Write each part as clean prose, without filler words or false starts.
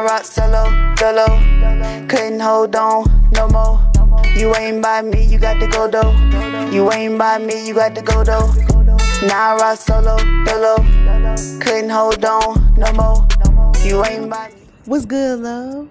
rock solo, dolo. Couldn't hold on no more. You ain't by me, you got to go though. You ain't by me, you got to go though. Now I rock solo, dolo. Couldn't hold on no more. You ain't by me. What's good, love?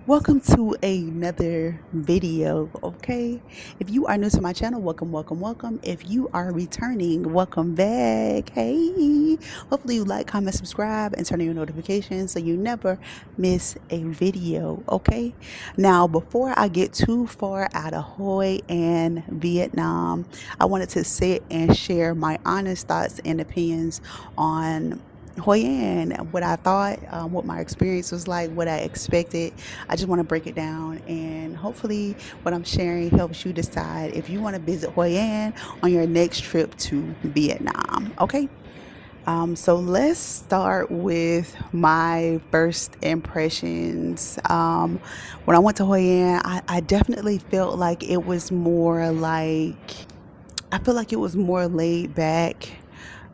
Welcome to another video, okay? If you are new to my channel, welcome. If you are returning, welcome back. Hey, hopefully you like, comment, subscribe, and turn on your notifications so you never miss a video, okay? Now, before I get too far out of Hoi An, Vietnam, I wanted to sit and share my honest thoughts and opinions on Hoi An, what I thought, what my experience was like, what I expected. I just want to break it down, and hopefully what I'm sharing helps you decide if you want to visit Hoi An on your next trip to Vietnam, okay? So let's start with my first impressions. When I went to Hoi An, I definitely felt like it was more like, I feel like it was more laid back,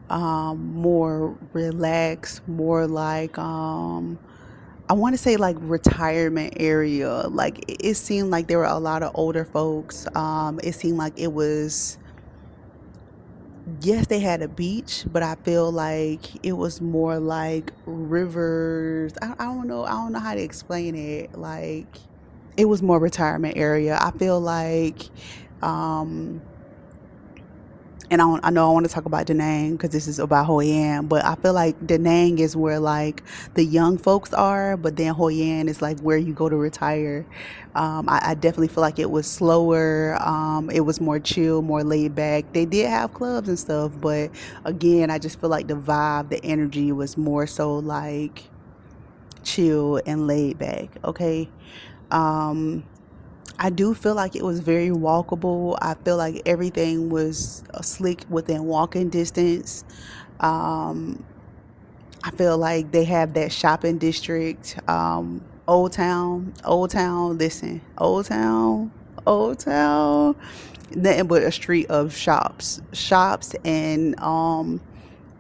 more relaxed, more like I want to say like retirement area. Like it seemed like there were a lot of older folks. It seemed like it was, yes, they had a beach, but I feel like it was more like rivers. I don't know how to explain it. Like it was more retirement area. I feel like and I know I want to talk about Da Nang because this is about Hoi An, but I feel like Da Nang is where like the young folks are, but then Hoi An is like where you go to retire. I definitely feel like it was slower. It was more chill, more laid back. They did have clubs and stuff, but again, I just feel like the vibe, the energy was more so like chill and laid back. Okay. I do feel like it was very walkable. I feel like everything was slick within walking distance. I feel like they have that shopping district, Old Town, listen, Old Town, nothing but a street of shops and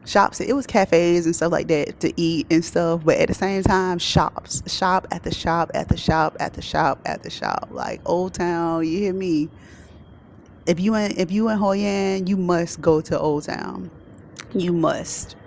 shops. It was cafes and stuff like that to eat and stuff, but at the same time, shop after shop, like Old Town. You hear me? If you in Hoi An, you must go to Old Town. You must.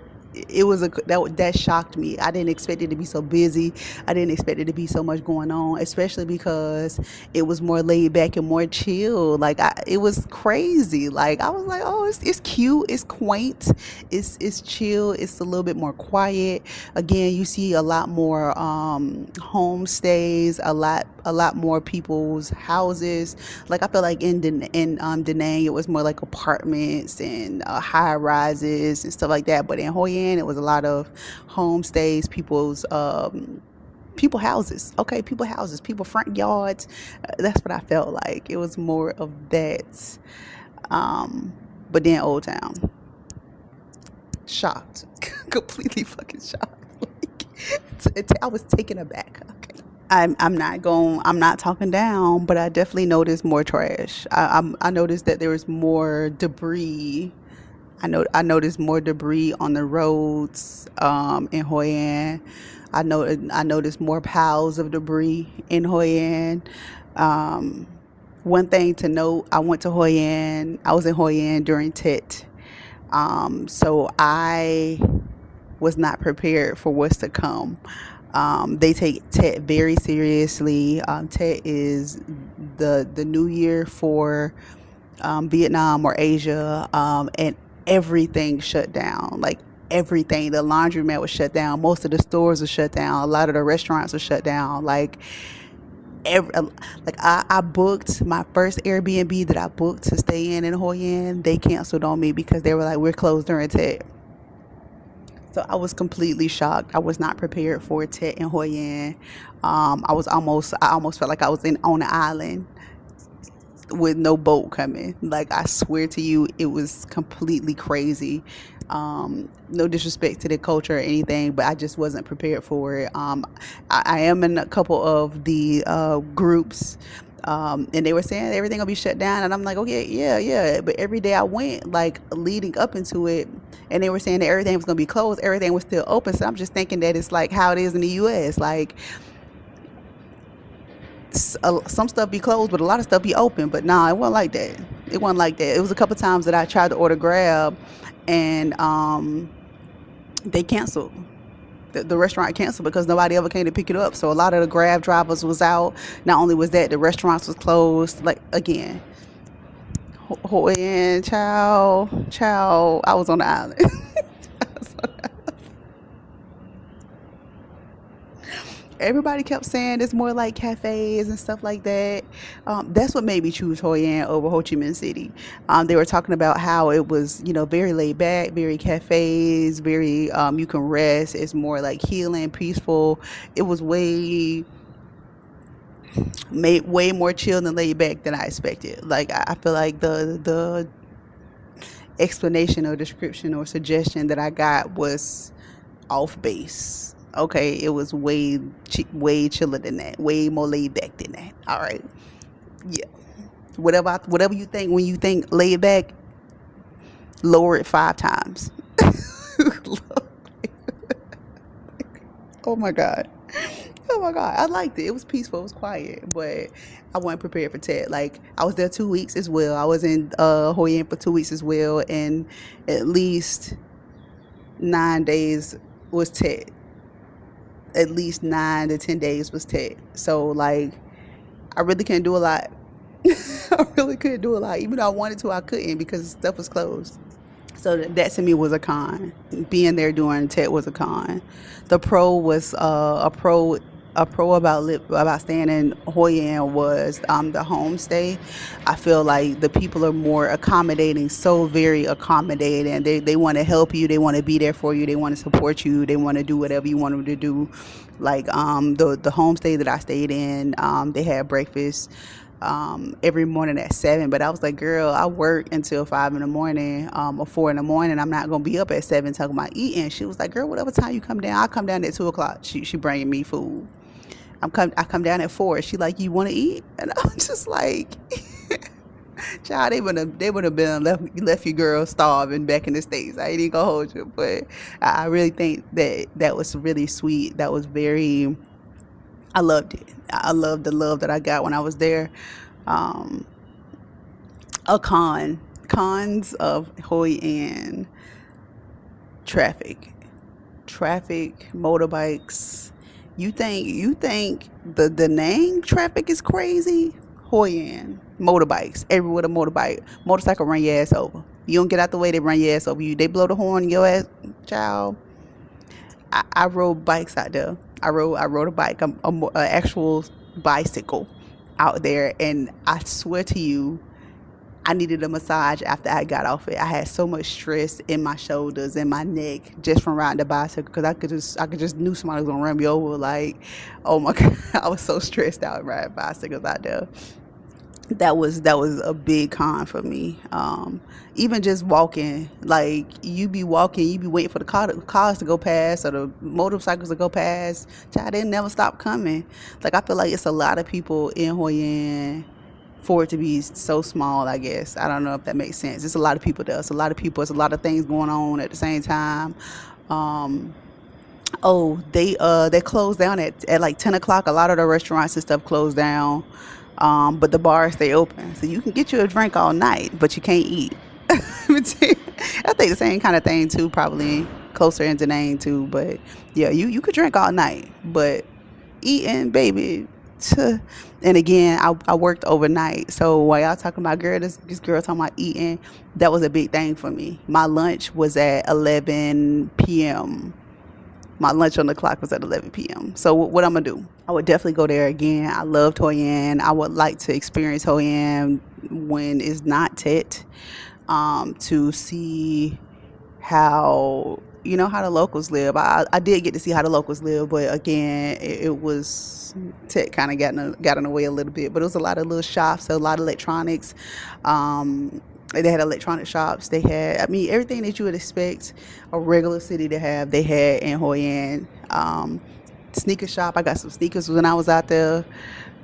It was that shocked me. I didn't expect it to be so busy. I didn't expect it to be so much going on, especially because it was more laid back and more chill. Like it was crazy. Like I was like, oh, it's cute, it's quaint, it's chill, it's a little bit more quiet. Again, you see a lot more homestays, a lot more people's houses. Like I feel like in Da Nang it was more like apartments and high rises and stuff like that. But in Hoi An, it was a lot of homestays, people's people houses, people front yards. That's what I felt like. It was more of that. But then Old Town, shocked, completely fucking shocked. I was taken aback. Okay, I'm not talking down, but I definitely noticed more trash. I noticed that there was more debris. I noticed more debris on the roads in Hoi An. I noticed more piles of debris in Hoi An. One thing to note, I went to Hoi An. I was in Hoi An during Tet. So I was not prepared for what's to come. They take Tet very seriously. Tet is the new year for Vietnam or Asia, and everything shut down. Like everything, the laundromat was shut down, most of the stores were shut down, a lot of the restaurants were shut down. Like I booked my first Airbnb that I booked to stay in Hoi An. They canceled on me because they were like, we're closed during Tet. So I was completely shocked. I was not prepared for Tet in Hoi An. I almost felt like I was on an island with no boat coming. Like I swear to you, it was completely crazy. No disrespect to the culture or anything, but I just wasn't prepared for it. I am in a couple of the groups And they were saying everything gonna be shut down, and I'm like, okay, yeah. But every day I went, like leading up into it, and they were saying that everything was gonna be closed, everything was still open. So I'm just thinking that it's like how it is in the U.S. Like some stuff be closed, but a lot of stuff be open. But nah, it wasn't like that. It wasn't like that. It was a couple times that I tried to order Grab, and they canceled. The restaurant canceled because nobody ever came to pick it up. So a lot of the Grab drivers was out. Not only was that, the restaurants was closed. Like again, Hoi An, ciao. I was on the island. Everybody kept saying it's more like cafes and stuff like that. That's what made me choose Hoi An over Ho Chi Minh City. They were talking about how it was, very laid back, very cafes, very you can rest. It's more like healing, peaceful. It was way more chill and laid back than I expected. Like I feel like the explanation or description or suggestion that I got was off base. Okay, it was way chiller than that, way more laid back than that. All right, yeah. Whatever you think when you think laid back, lower it 5 times. Oh my god. Oh my god, I liked it. It was peaceful, it was quiet, but I wasn't prepared for Tet. Like I was there 2 weeks as well. I was in Hoi An for 2 weeks as well, and at least 9 days was Tet. At least 9 to 10 days was Tet. So like I really couldn't do a lot. I really couldn't do a lot. Even though I wanted to, I couldn't because stuff was closed. So that to me was a con. Being there during Tet was a con. The pro was a pro about staying in Hoi An was the homestay. I feel like the people are more accommodating, so very accommodating. They want to help you, they want to be there for you, they want to support you, they want to do whatever you want them to do. Like the homestay that I stayed in, they had breakfast every morning at 7, but I was like, girl, I work until 5 in the morning or 4 in the morning. I'm not gonna be up at 7 talking about eating. She was like, girl, whatever time you come down, I'll come down at 2 o'clock. She bringing me food. I come down at 4. She like, you want to eat? And I'm just like, child, they would have been left you girl starving back in the States. I ain't even gonna hold you, but I really think that was really sweet. That was very, I loved it. I loved the love that I got when I was there. Cons of Hoi An: traffic, motorbikes. You think the name traffic is crazy? Hoi An, motorbikes. Everywhere a motorcycle run your ass over. You don't get out the way, they run your ass over. They blow the horn, your ass, child. I rode bikes out there. I rode a bike, a actual bicycle out there, and I swear to you, I needed a massage after I got off it. I had so much stress in my shoulders and my neck just from riding the bicycle because I could just knew somebody was gonna run me over. Like, oh my god, I was so stressed out riding bicycles out there. That was a big con for me. Even just walking, like you be walking, you be waiting for the cars to go past or the motorcycles to go past. Child, they never stop coming. Like I feel like it's a lot of people in Hoi An for it to be so small. I guess I don't know if that makes sense. It's a lot of people there. It's a lot of people. It's a lot of things going on at the same time. They closed down at like 10 o'clock. A lot of the restaurants and stuff closed down. But the bars stay open, so you can get you a drink all night, but you can't eat. I think the same kind of thing too, probably closer in Da Nang too. But yeah, you could drink all night, but eating, baby. And again, I worked overnight, so while y'all talking about this girl talking about eating, that was a big thing for me. My lunch was at 11 p.m. My lunch on the clock was at 11 p.m. So what I'm gonna do? I would definitely go there again. I loved Hoi An. I would like to experience Hoi An when it's not Tet, to see how the locals live. I did get to see how the locals live, but again, it was Tet kind of got in the way a little bit. But it was a lot of little shops, a lot of electronics. They had electronic shops. They had, everything that you would expect a regular city to have, they had in Hoi An. Sneaker shop. I got some sneakers when I was out there.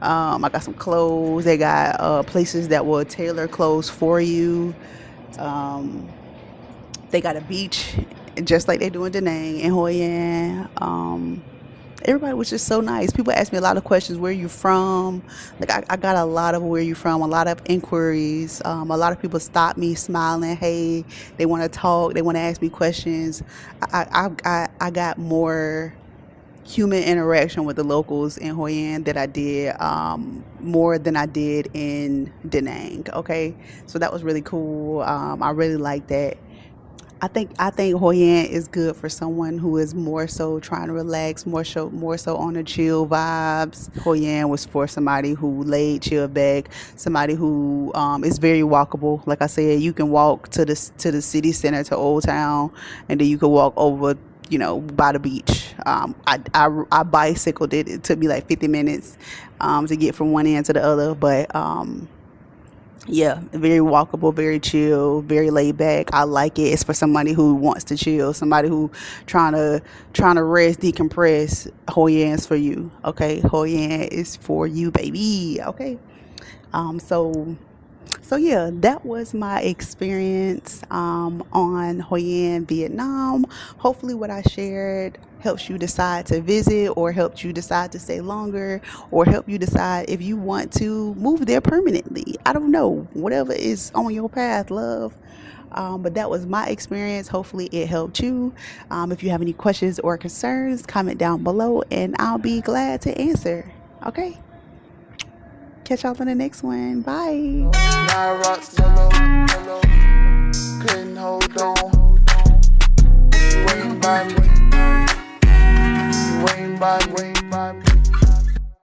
I got some clothes. They got places that will tailor clothes for you. They got a beach, just like they do in Da Nang and Hoi An. Everybody was just so nice. People ask me a lot of questions. Where you from? Like I got a lot of where you from, a lot of inquiries. A lot of people stop me smiling. Hey, they want to talk. They want to ask me questions. I got more human interaction with the locals in Hoi An that I did more than I did in Da Nang. Okay, so that was really cool. I really like that. I think Hoi An is good for someone who is more so trying to relax, more so on the chill vibes. Hoi An was for somebody who laid chill back, somebody who is very walkable. Like I said, you can walk to the city center, to Old Town, and then you can walk over, by the beach. I bicycled it. It took me like 50 minutes to get from one end to the other, but yeah, very walkable, very chill, very laid back. I like it. It's for somebody who wants to chill, somebody who trying to rest, decompress. Hoi An's for you. Okay, Hoi An is for you, baby. Okay. So yeah, that was my experience on Hoi An, Vietnam. Hopefully what I shared helps you decide to visit, or helps you decide to stay longer, or help you decide if you want to move there permanently. I don't know, whatever is on your path, love. But that was my experience. Hopefully it helped you. If you have any questions or concerns, comment down below and I'll be glad to answer. Okay, catch y'all on the next one. Bye. Now I rock solo, couldn't hold on. You ain't by me, you ain't by me.